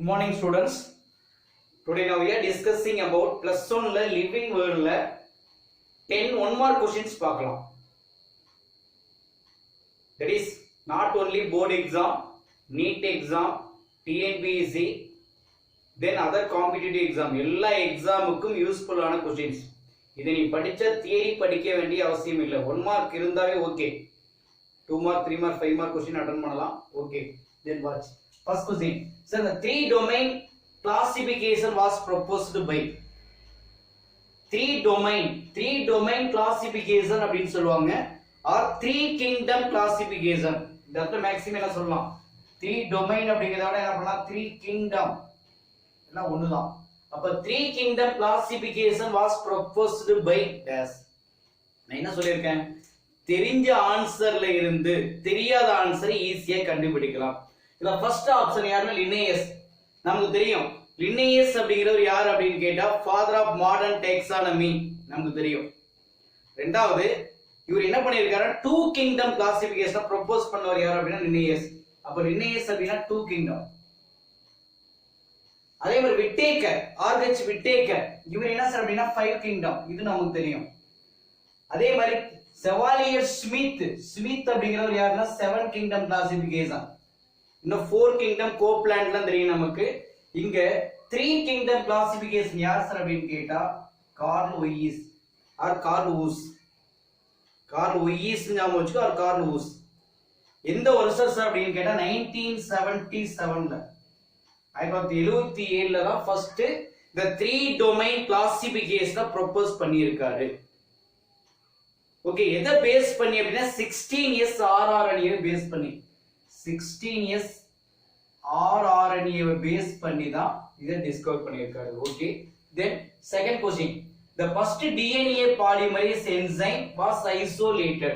Good morning students. Today now we are discussing about plus 1 la living world la 10 one more questions பார்க்கலாம். That is not only board exam, NEET exam, TNPSC, then other competitive exam எல்லா எக்ஸாமுக்கும் யூஸ்ஃபுல்லான questions. இதை நீ படிச்ச theory படிக்க வேண்டிய அவசியம் இல்லை. 1 மார்க் இருந்தாவே okay. 2 mark 3 mark 5 mark question attend பண்ணலாம். Okay. Then watch. First question. Sir, the three domain classification was proposed by three domain classification அப்படினு சொல்வாங்க or three kingdom classification. இதற்கு மேக்ஸிமம் என்ன சொல்லலாம்? three domain அப்படிங்கறத விட என்ன பண்ணலாம்? three kingdom எல்லாம் ஒண்ணுதான். அப்ப three kingdom classification was proposed by dash. நான் என்ன சொல்லிருக்கேன்? தெரிஞ்ச ஆன்சர்ல இருந்து தெரியாத ஆன்சரை ஈஸியா கண்டுபிடிக்கலாம். இதுல ஃபர்ஸ்ட் ஆப்ஷன் யாருன்னா லினேயஸ். நமக்கு தெரியும் லினேயஸ் அப்படிங்கிறவர் யார் அப்படின்னு கேட்டா ஃபாதர் ஆஃப் மாடர்ன் டெக்ஸானமி நமக்கு தெரியும். ரெண்டாவது இவர் என்ன பண்ணிருக்காரு? டூ கிங்டம் கிளாசிபிகேஷன் ப்ரோபோஸ் பண்ணவர் யார் அப்படின்னா லினேயஸ். அப்ப லினேயஸ் அப்படின்னா டூ கிங்டம். அதே மாதிரி விட்டேக்கர் ஆர்ஹெச் விட்டேக்கர் இவர் என்ன சார் அப்படின்னா ஃபைவ் கிங்டம். இது நமக்கு தெரியும். அதே மாதிரி செவாலியர் ஸ்மித் அப்படிங்கிறவர் யாருன்னா செவன் கிங்டம் கிளாசிபிகேஷன். இன்னும் 4 கிங்டம் கோப்லாண்ட்லாம் தெரியும் நமக்கு. இங்க 3 கிங்டம் கிளாசிபிகேஷன் யார் சார் அப்படின்னு கேட்டா கார்ல் ஒயிஸ் ஆர் கார்ல் ஊஸ். கார்ல் ஒயிஸ் ஞாபகம் வச்சுக்கோ ஆர் கார்ல் ஊஸ். எந்த வருஷம் சார் அப்படின்னு கேட்டா 1977ல 1977ல தான் ஃபர்ஸ்ட் இந்த 3 டொமைன் கிளாசிபிகேஷனை ப்ரோபோஸ் பண்ணியிருக்காரு. ஓகே, எதை பேஸ் பண்ணி அப்படின்னா 16S RRNA பேஸ் பண்ணி 16S RRNA பேஸ் பண்ணி தான் இதை டிஸ்கவர் பண்ணியிருக்காரு. Okay, then second question. The first DNA polymerase enzyme was isolated.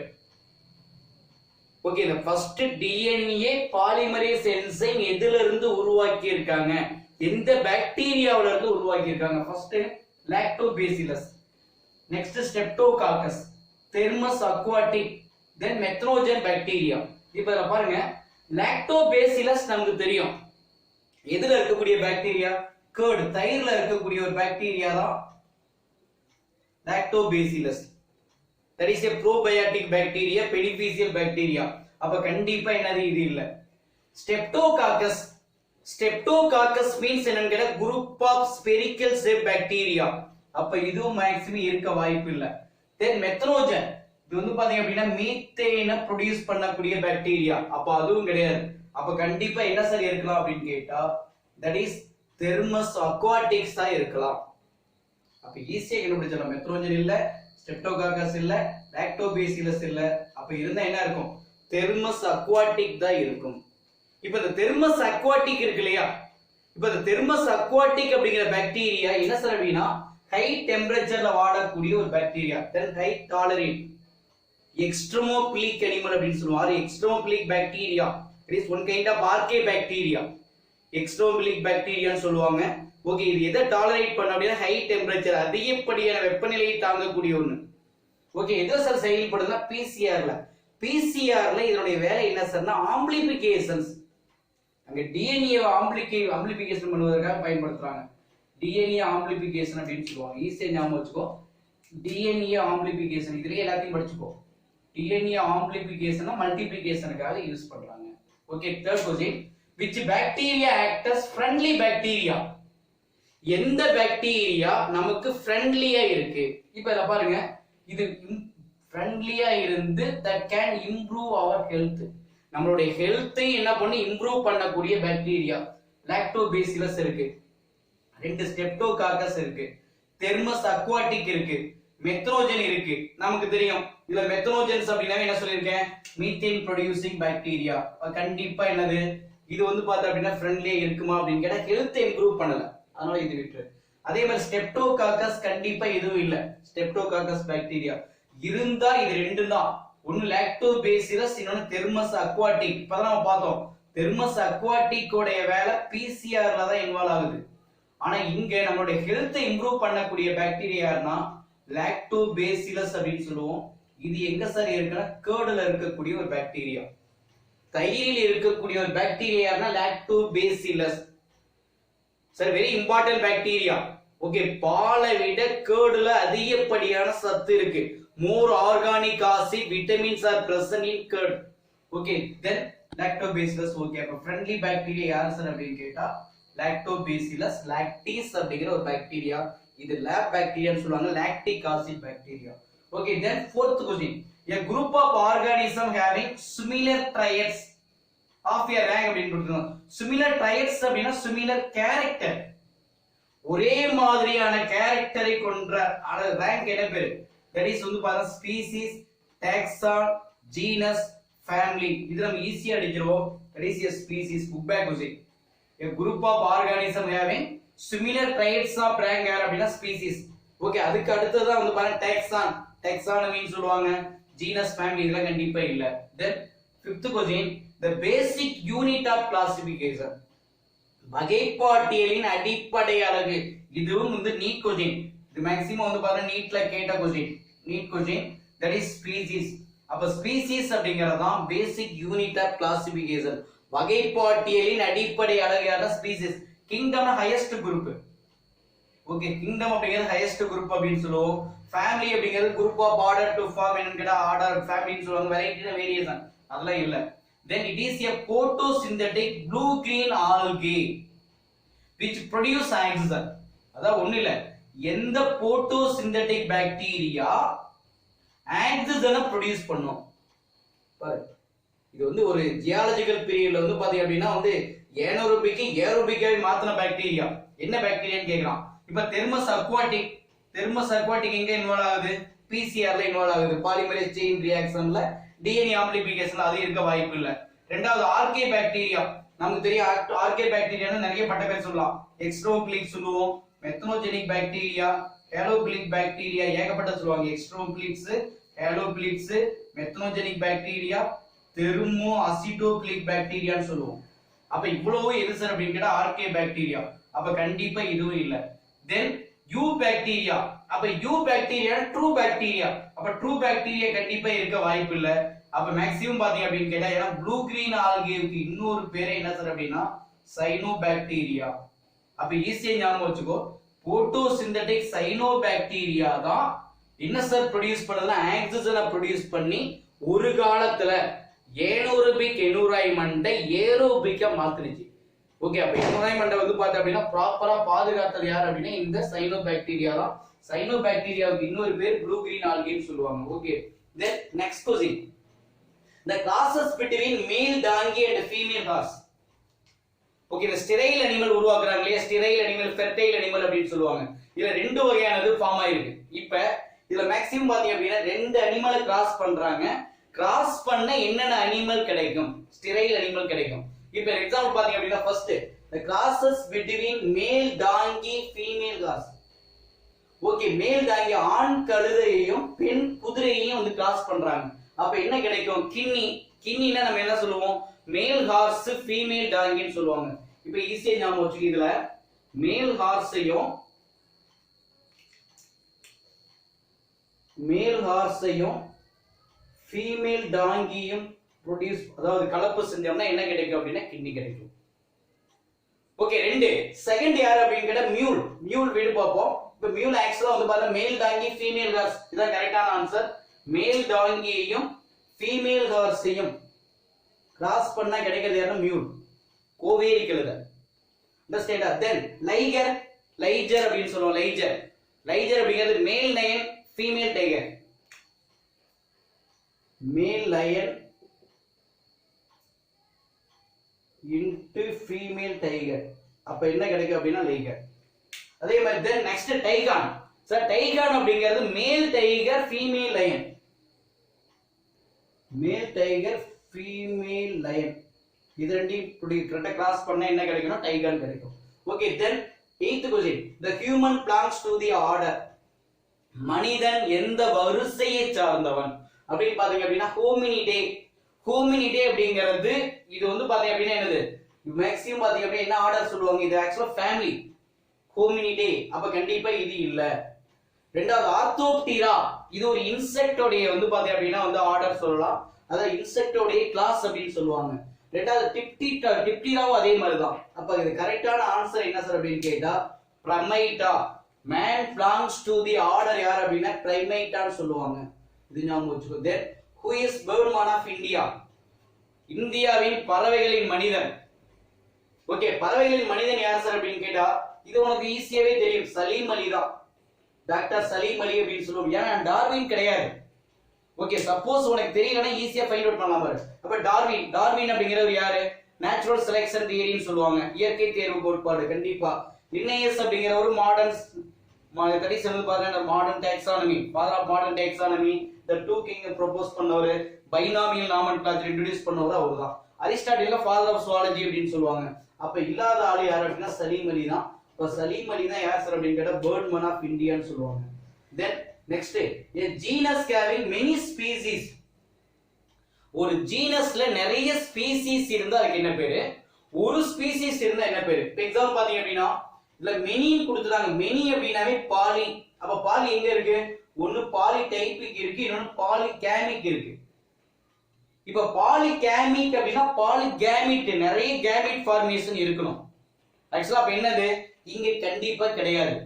Okay, the first DNA polymerase enzyme எதில இருந்து உருவாக்கி இருக்காங்க? எந்த பாக்டீரியாவில இருந்து உருவாக்கி இருக்காங்க? First lactobacillus, next streptococcus, thermus aquatic, then methanogen bacteria. இப்ப பாருங்க லாக்டோபேசிலஸ் நமக்கு தெரியும். எதுல இருக்கக்கூடிய பாக்டீரியா? கர்ட் தயிர்ல இருக்கக்கூடிய ஒரு பாக்டீரியா தான் lactobacillus. That is a probiotic bacteria, beneficial bacteria. அப்ப கண்டிப்பா என்னது இது இல்ல. ஸ்ட்ரெப்டோகாக்கஸ். ஸ்ட்ரெப்டோகாக்கஸ் மீன்ஸ் என்னன்னு கேட்டா group of spherical shaped bacteria. அப்ப இதுவும் மேக்ஸிமம் இருக்க வாய்ப்பு இல்ல. தென் மெத்தனோஜன் இது வந்து பாத்தீங்க அப்படின்னா மீத்தேனை ப்ரொடியூஸ் பண்ணக்கூடிய பாக்டீரியா. அப்ப அதுவும் கிடையாது. அப்ப கண்டிப்பா என்ன சார் இருக்கலாம் அப்படின்னு கேட்டா தட் இஸ் தெர்மஸ் அக்வாட்டிக்ஸ் தான் இருக்கலாம். அப்ப ஈஸியா கண்டுபிடிச்சலாம். மெத்ரோஜன் இல்ல, ஸ்ட்ரெப்டோகாக்கஸ் இல்ல, லாக்டோபேசிலஸ் இல்ல. அப்ப இருந்தா என்ன இருக்கும்? தெர்மஸ் அக்வாட்டிக் தான் இருக்கும். இப்ப இந்த தெர்மஸ் அக்வாட்டிக் இருக்கு இல்லையா? இப்ப இந்த தெர்மஸ் அக்வாட்டிக் அப்படிங்கிற பாக்டீரியா என்ன சார் அப்படின்னா ஹை டெம்பரேச்சர்ல வாழக்கூடிய ஒரு bacteria. Then high tolerate extremophilic animal அப்படினு சொல்லுவாங்க. extremophilic bacteria, it is one kind of archaea bacteria. extremophilic bacteria ன்னு சொல்லுவாங்க. ஓகே, இது எதை டாலரேட் பண்ண அப்படினா ஹை டெம்பரேச்சர் அதிகப்படியான வெப்பநிலையை தாங்கக்கூடிய ஒண்ணு. ஓகே, எது சார் செயல்படுதுன்னா பிசிஆர்ல. பிசிஆர்ல இதனுடைய வேலை என்ன சார்னா ஆம்ப்ளிஃபிகேஷன்ஸ். அங்க டிஎன்ஏ ஆம்ப்ளிஃபிகேஷன் பண்ணுவதற்காக பயன்படுத்துறாங்க. டிஎன்ஏ ஆம்ப்ளிஃபிகேஷன் அப்படினு சொல்லுவாங்க. ஈஸியா ஞாபகம் வச்சுக்கோ. டிஎன்ஏ ஆம்ப்ளிஃபிகேஷன் இதுலயே எல்லாத்தையும் படிச்சுக்கோ. DNA amplification மல்டிப்ளிகேஷனுக்காக யூஸ் பண்றாங்க. Okay, third question. which bacteria act as friendly bacteria? எந்த பாக்டீரியா நமக்கு ஃப்ரெண்ட்லியா இருக்கு? இப்போ இத பாருங்க, இது ஃப்ரெண்ட்லியா இருந்து that can improve our health. நம்மளுடைய ஹெல்த்தை என்ன பண்ணி இம்ப்ரூவ் பண்ணக்கூடிய பாக்டீரியா லாக்டோபேசிலஸ் இருக்கு, ரெண்டு ஸ்ட்ரெப்டோகாக்கஸ் இருக்கு, தெர்மஸ் அக்வாட்டிக் இருக்கு, மெத்னோஜன் இருக்கு. நமக்கு தெரியும் இதுல மெத்னோஜன்ஸ் அப்படினா என்ன சொல்லிருக்கேன்? Methane producing bacteria. கண்டிப்பா என்னது இது வந்து பார்த்தா அப்படினா ஃப்ரெண்ட்லியா இருக்குமா அப்படின்னு கேட்டா ஹெல்த் இம்ப்ரூவ் பண்ணல, அதனால இது விட்டு. அதே மாதிரி ஸ்ட்ரெப்டோகாக்கஸ் கண்டிப்பா இதுவும் இல்ல. ஸ்ட்ரெப்டோகாக்கஸ் பாக்டீரியா இருந்தா இது ரெண்டும் தான். ஒன்னு லாக்டோபேசிலஸ், இன்னொன்னு தெர்மஸ் அக்வாட்டிக். இப்பதான் நம்ம பார்த்தோம் தெர்மஸ் அக்வாட்டிக் உடைய வேலை பிசிஆர்ல தான் இன்வால்வ் ஆகுது. ஆனா இங்க நம்மளுடைய ஹெல்த் இம்ப்ரூவ் பண்ணக்கூடிய பாக்டீரியானா லாக்டோபேசிலஸ் அப்படின்னு சொல்லுவோம். இது எங்க சார் இருக்குன்னா கர்ட்ல இருக்கக்கூடிய ஒரு பாக்டீரியா. தயிரில் இருக்கக்கூடிய ஒரு பாக்டீரியானா lactobacillus. Sir very important bacteria. Okay, பாலை விட கேர்டுல அதிகப்படியான சத்து இருக்கு. More organic acid vitamins are present in curd. Okay, then lactobacillus. Okay, அப்ப ஃப்ரெண்ட்லி பாக்டீரியா யார் சார் அப்படின்னு கேட்டா லாக்டோபேசிலஸ் லாக்டிஸ் அப்படிங்கிற ஒரு பாக்டீரியா. இது லேப் பாக்டீரியான்னு சொல்லுவாங்க, lactic acid bacteria. Okay, then fourth question, a group of organism having similar traits of a rank அப்படின்னு கொடுத்துருக்கோம். similar traits அப்படின்னா similar character, ஒரே மாதிரியான கேரக்டரை கொண்ட ரேங்க் என்ன பேரு? தட் இஸ் வந்து பாருங்க ஸ்பீசிஸ், டாக்ஸான், ஜீனஸ், ஃபேமிலி. இது நம்ம ஈஸியா அடிச்சிருவோம். That is a species. Book back question. a group of organism having similar traits of rank யார் அப்படின்னா ஸ்பீசிஸ். ஓகே, அதுக்கு அடுத்தது தான் வந்து பாருங்க டாக்ஸான். டாக்ஸானமின்னு சொல்லுவாங்க, ஜீனஸ், ஃபேமிலி இதெல்லாம் கண்டிப்பா இல்ல. தென் fifth question, the basic unit of classification, வகைப்பாட்டியலின் அடிப்படை அலகு. இதுவும் வந்து நீட் கொஸ்டின். இது மேக்ஸிமம் வந்து பாருங்க நீட்ல கேட்ட question, NEET question. That is species. அப்ப ஸ்பீசிஸ் அப்படிங்கிறது தான் பேசிக் யூனிட் ஆஃப் கிளாசிஃபிகேஷன். வகைப்பாட்டியலின் அடிப்படை அலகான species. Kingdom highest group. Okay, kingdom அப்படிங்கிறது ஹையஸ்ட் குரூப் அப்படின்னு சொல்லுவோம். ஃபேமிலி அப்படிங்கிறது group of order to form என்னன்னு கேட்டா ஆர்டர் ஃபேமிலின்னு சொல்லுவாங்க. வெரைட்டி வேரியேஷன் அதெல்லாம் இல்ல. Then it is a photosynthetic blue green algae which produce oxygen. அதான் ஒண்ணு இல்ல, எந்த photosynthetic bacteria oxygen produce பண்ணும் பாரு. இது வந்து ஒரு ஜியாலஜிக்கல் பீரியட்ல வந்து பாத்தீங்க அப்படின்னா வந்து ஏனோரோபிக் ஏரோபிக்காவை மாத்தின பாக்டீரியா. என்ன பாக்டீரியான்னு கேக்குறான். இப்ப தெர்மஸ் அக்வாட்டிக். தெர்மஸ் அக்வாட்டிக் எங்க இன்வால்வ் ஆகுது? பிசிஆர்ல இன்வால்வ் ஆகுது. பாலிமரேஸ் செயின் ரியாக்ஷன்ல டிஎன்ஏ ஆம்ப்ளிபிகேஷன்ல அது இருக்க வாய்ப்பு இல்ல. ரெண்டாவது ஆர்கே பாக்டீரியா. நமக்கு தெரியும் ஆர்கே பாக்டீரியான்னு நிறைய பட்ட பேர் சொல்லலாம். எக்ஸ்ட்ரோபிளிக் சொல்லுவோம், மெத்தனோஜெனிக் பாக்டீரியா, ஹேலோபிளிக் பாக்டீரியா, ஏகப்பட்ட சொல்லுவாங்க. எக்ஸ்ட்ரோபிளிக்ஸ், ஹேலோபிளிக்ஸ், மெத்தனோஜெனிக் பாக்டீரியா, தெர்மோ அசிட்டோபிளிக் பாக்டீரியான்னு சொல்லுவோம். அப்ப இவ்வளவு எது சார் அப்படின்னு கேட்டா ஆர்கே பாக்டீரியா. அப்ப கண்டிப்பா இதுவும் இல்ல. Then you bacteria. அப்ப யூ பாக்டீரியா ட்ரூ பாக்டீரியா. அப்ப ட்ரூ பாக்டீரியா கண்டிப்பா இருக்க வாய்ப்பு இல்ல. அப்ப மேக்ஸிமம் பாத்தீங்க அப்படின்னு கேட்டா ஏன்னா ப்ளூ கிரீன் ஆல்கேவுக்கு இன்னொரு பேரே என்ன சார் அப்படின்னா சைனோபாக்டீரியா. அப்ப ஈஸியா ஞாபகம் வச்சுக்கோ, போட்டோசிந்தெடிக் சைனோபாக்டீரியா தான் என்ன சார் ப்ரொடியூஸ் பண்ணதுன்னா ஆக்சிஜனை ப்ரொடியூஸ் பண்ணி ஒரு காலத்துல ஏனோரோபிக் என்விரான்மெண்ட்டை ஏரோபிக்கா மாத்துனுச்சு. ஓகே, அப்ப என்விரான்மெண்ட்டை வந்து பார்த்தா அப்படின்னா ப்ராப்பரா பாதுகாத்தது யார் அப்படின்னா இந்த சைனோபாக்டீரியா தான். சைனோபாக்டீரியாவுக்கு இன்னொரு பேர் ப்ளூ கிரீன் ஆல்கேன்னு சொல்லுவாங்க. Okay, then next question, the classes between male donkey and female horse. Okay, இந்த ஸ்டெரைல் அனிமல் உருவாக்குறாங்க இல்லையா, ஸ்டெரைல் அனிமல், ஃபெர்டைல் அனிமல் அப்படின்னு சொல்லுவாங்க. இதுல ரெண்டு வகையானது ஃபார்ம் ஆயிருக்கு. இப்ப இதுல மேக்ஸிமம் பாத்தீங்க அப்படின்னா ரெண்டு அனிமலை கிராஸ் பண்றாங்க. கிராஸ் பண்ண என்னென்ன அனிமல் கிடைக்கும்? ஸ்டெரைல் அனிமல் கிடைக்கும். இப்ப எக்ஸாம்பிள் பாத்தீங்க அப்படின்னா first the classes between male donkey female horse. Okay, மேல் டாங்கி ஆண் கழுதையையும் பெண் குதிரையையும் வந்து கிராஸ் பண்றாங்க. அப்ப என்ன கிடைக்கும்? கின்னி. கின்னினா நம்ம என்ன சொல்லுவோம்? மேல் ஹார்ஸ் ஃபீமேல் டாங்கின்னு சொல்லுவாங்க. இப்ப ஈஸியா ஞாபகம் வச்சுக்க, இதுல மேல் ஹார்ஸையும் ஃபீமேல் டாங்கியும் ப்ரொடியூஸ், அதாவது கலப்பு செஞ்சோம்னா என்ன கிடைக்கும் அப்படின்னா கின்னி கிடைக்கும். ஓகே, ரெண்டு. செகண்ட் யார் அப்படின்னு கேட்டா மியூல். மியூல் வீடு பார்ப்போம். இப்ப மியூல் ஆக்சுவலா வந்து பாத்தா மேல் டாங்கி ஃபீமேல் ஹார்ஸ். இதான் கரெக்டான ஆன்சர். மேல் டாங்கியையும் ஃபீமேல் ஹார்ஸையும் கிராஸ் பண்ணா கிடைக்கிறது யாருன்னா மியூல். கோவேரி கழுதை. அண்டர்ஸ்டாண்டா? தென் லைகர். லைஜர் அப்படின்னு சொல்லுவோம். லைஜர். லைஜர் அப்படிங்கிறது மேல் லயன் ஃபீமேல் டைகர். மேல் லயன் இன்டு ஃபீமேல் டைகர். அப்ப என்ன கிடைக்கும் அப்படின்னா லைகர். அதே மாதிரி then next TiEcon. Sir TiEcon அப்படிங்கிறது மேல் டைகர் ஃபீமேல் லயன். மேல் டைகர் ஃபீமேல் லயன். இது ரெண்டையும் கரெக்ட்டா கிராஸ் பண்ணா என்ன கிடைக்கும்னா டைகான் கிடைக்கும். Okay, then 8th question, the human belongs to the order. மனிதன் எந்த வரிசையை சார்ந்தவன் அப்படின்னு பாத்தீங்க அப்படின்னா ஹோமினிடே. ஹோமினிடே அப்படிங்கிறது இது வந்து பாத்தீங்க அப்படின்னா என்னது? மேக்ஸிமம் பாத்தீங்க அப்படின்னா என்ன ஆர்டர் சொல்லுவாங்க? இது ஆக்சுவலா ஃபேமிலி ஹோமினிடே. அப்ப கண்டிப்பா இது இல்ல. ரெண்டாவது ஆர்த்தோப்டீரா. இது ஒரு இன்செக்டோடைய வந்து பாத்தீங்க அப்படின்னா வந்து ஆர்டர் சொல்லலாம். அதாவது இன்செக்டோடைய கிளாஸ் அப்படின்னு சொல்லுவாங்க. ரெண்டாவது டிப்டிராவும் அதே மாதிரி தான். அப்ப இது கரெக்டான ஆன்சர் என்ன சார் அப்படின்னு கேட்டா Primata. Man belongs to the order யார் அப்படின்னா பிரைமேட்டான்னு சொல்லுவாங்க. இது ஞாபகம் வச்சுக்கோ. Then who is birdman of India? இந்தியாவின் பறவைகளின் மனிதன். ஓகே, பறவைகளின் மனிதன் யார் சார் அப்படின்னு கேட்டா இது உனக்கு ஈஸியாவே தெரியும், சலீம் அலி தான். டாக்டர் சலீம் அலி அப்படின்னு சொல்லுவோம். ஏன்னா டார்வின் கிடையாது. ஓகே, சப்போஸ் உனக்கு தெரியலனா ஈஸியா ஃபைண்ட் அவுட் பண்ணலாம் பாரு. அப்ப டார்வின் அப்படிங்கிறவர் யாரு? நேச்சுரல் செலக்ஷன் தியரின்னு சொல்லுவாங்க, இயற்கை தேர்வு கோட்பாடு. கண்டிப்பா. லின்னேயஸ் அப்படிங்கிற ஒரு கடைசி வந்து பாத்தீங்கன்னா modern taxonomy, father of modern taxonomy, the two king propose பண்ணவர், பைனாமியல் நாமென்கிளாச்சர் இன்ட்ரோடியூஸ் பண்ணவர் அவர்தான். அரிஸ்டாட்டில் ஃபாதர் ஆஃப் சுவாலஜி அப்படின்னு சொல்லுவாங்க. அப்ப இல்லாத ஆளு யார் அப்படின்னா சலீம் அலி தான். இப்ப சலீம் அலி தான் யார் சார் அப்படின்னு கேட்டா பேர்ட்மேன் ஆஃப் இந்தியான்னு சொல்லுவாங்க. Then next, a genus having many species. ஒரு ஜீனஸ்ல நிறைய ஸ்பீசிஸ் இருந்தா அதுக்கு என்ன பேரு? ஒரு ஸ்பீசிஸ் இருந்தா என்ன பேரு? இப்போ எக்ஸாம்பிள் பாத்தீங்க அப்படின்னா இல்ல மெனின்னு கொடுத்துட்டாங்க. மெனி அப்படின்னாவே பாலி. அப்ப பாலி எங்க இருக்கு? ஒன்னு பாலி டைபிக் இருக்கு, இன்னொன்னு பாலி கேமிக் இருக்கு. இப்ப பாலி கேமிக் அப்படின்னா பாலி கேமிட், நிறைய கேமிட் ஃபார்மேஷன் இருக்கணும். ஆக்சுவலா அப்ப என்னது? இங்க கண்டிப்பா கிடையாது.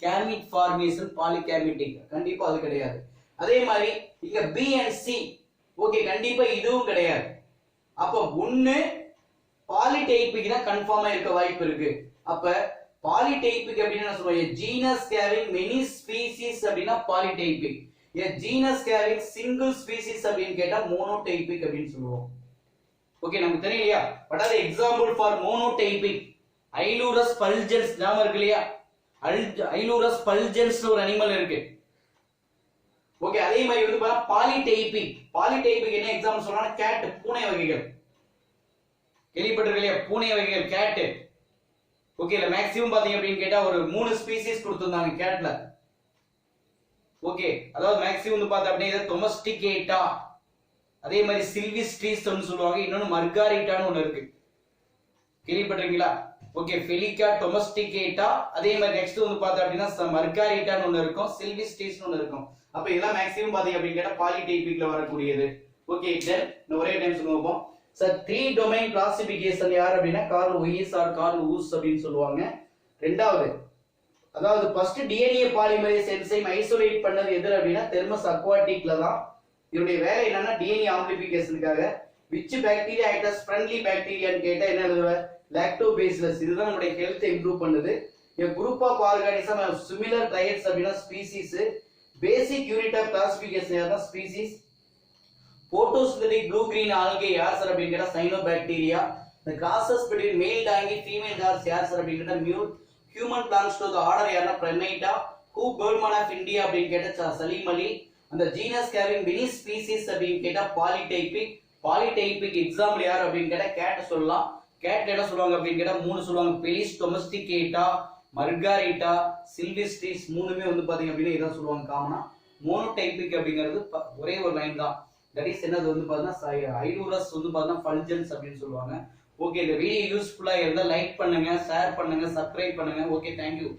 கேமிட் ஃபார்மேஷன் பாலிகேமிட்டிக், கண்டிப்பா அது கிடையாது. அதே மாதிரி இங்க பி அண்ட் சி, ஓகே, கண்டிப்பா இதுவும் கிடையாது. அப்ப ஒண்ணு பாலிடைபிக் தான் கன்ஃபார்மா இருக்க வாய்ப்பு இருக்கு. அப்ப பாலிடைபிக் அப்படின்னா என்ன சொல்றோம்? ஜீனஸ் ஹேவிங் மெனி ஸ்பீசிஸ் அப்படின்னா polytypic. Genus having single species அப்படின்னு கேட்டா மோனோடைபிக் அப்படின்னு சொல்லுவோம். ஓகே, நமக்கு தெரியலையா? What are the example for monotypic? Ailurus fulgens நாம இருக்கு இல்லையா? ஐலூரஸ் பல்ஜன்ஸ் ஒரு அனிமல் இருக்கு. ஓகே, அதே மாதிரி வந்து பாத்தா பாலிடைபிக். பாலிடைபிக் என்ன எக்ஸாம்பிள் சொல்லலாம்? கேட், பூனை வகைகள். கேள்விப்பட்டிருக்கீங்க? பூனை வகைகள் கேட். ஓகே, இல்ல மேக்ஸிமம் பாத்தீங்க அப்படின்னு கேட்டா ஒரு 3 ஸ்பீசிஸ் கொடுத்திருந்தாங்க கேட்ல. ஓகே, அதாவது மேக்ஸிமம் வந்து பார்த்தா அப்படியே டொமஸ்டிகேட்டா, அதே மாதிரி சில்விஸ்ட்ரிஸ் சொல்லுவாங்க, இன்னொன்னு மர்காரிட்டான்னு ஒண்ணு இருக்கு. கேள்விப்பட்டிருக்கீங்களா? ஓகே, ஃபெலிகா, டொமஸ்டிகேட்டா, அதே மாதிரி நெக்ஸ்ட் வந்து பார்த்தா அப்படின்னா மர்காரிட்டான்னு ஒண்ணு இருக்கும், சில்விஸ்ட்ரிஸ்னு ஒண்ணு இருக்கும். அப்ப இதெல்லாம் மேக்ஸிமம் பாத்தீங்க அப்படின்னு கேட்டா பாலிடைபிக்ல வரக்கூடியது. ஓகே, தென் ஒரே டைம் சொல்லுவோம் சார். 3 டொமைன் கிளாசிபிகேஷன் யார் அப்படின்னா Carl Lewis or Carl Woese அப்படின்னு சொல்லுவாங்க. ரெண்டாவது, அதாவது first DNA polymerase enzyme isolate பண்ணது எது அப்படின்னா தெர்மஸ் அக்வாட்டிக்ல தான். இதனுடைய வேலை என்னன்னா டிஎன்ஏ ஆம்பிளிஃபிகேஷனுக்காக. Which bacteria act as friendly பாக்டீரியான்னு கேட்டா என்ன எழுதுவ? லாக்டோபேசிலஸ். இதுதான் நம்மளுடைய ஹெல்த் இம்ப்ரூவ் பண்ணுது. a group of organism have similar traits அப்படினா species. basic unit of classification யாருன்னா species. photosynthetic blue green algae யார் சார் அப்படினு கேட்டா cyanobacteria. the crosses between male donkey female horse யார் சார் அப்படினு கேட்டா mute. human belongs to the order யாருன்னா primata. who birdman of India அப்படினு கேட்டா சலீம் அலி. அந்த genus having many species அப்படினு கேட்டா polytypic. polytypic example யார் அப்படினு கேட்டா cat சொல்லலாம். cat என்ன சொல்லுவாங்க அப்படினு கேட்டா மூணு சொல்லுவாங்க. பெலிஸ் டொமஸ்டிகேட்டா, மர்காரிட்டா, சில்விஸ்ட்ரிஸ் மூணுமே வந்து பாத்தீங்க அப்படினா இதான் சொல்லுவாங்க காமனா. மோனோடைபிக் அப்படிங்கிறது ஒரே ஒரு லைன் தான். தட் இஸ் என்னது வந்து பாத்தீங்கன்னா ஐலூரஸ் வந்து பாத்தீங்கன்னா ஃபல்ஜன்ஸ் அப்படின்னு சொல்லுவாங்க. ஓகே, இந்த வீடியோ யூஸ்ஃபுல்லா இருந்தா லைக் பண்ணுங்க, ஷேர் பண்ணுங்க, சப்ஸ்கிரைப் பண்ணுங்க. Okay, thank you.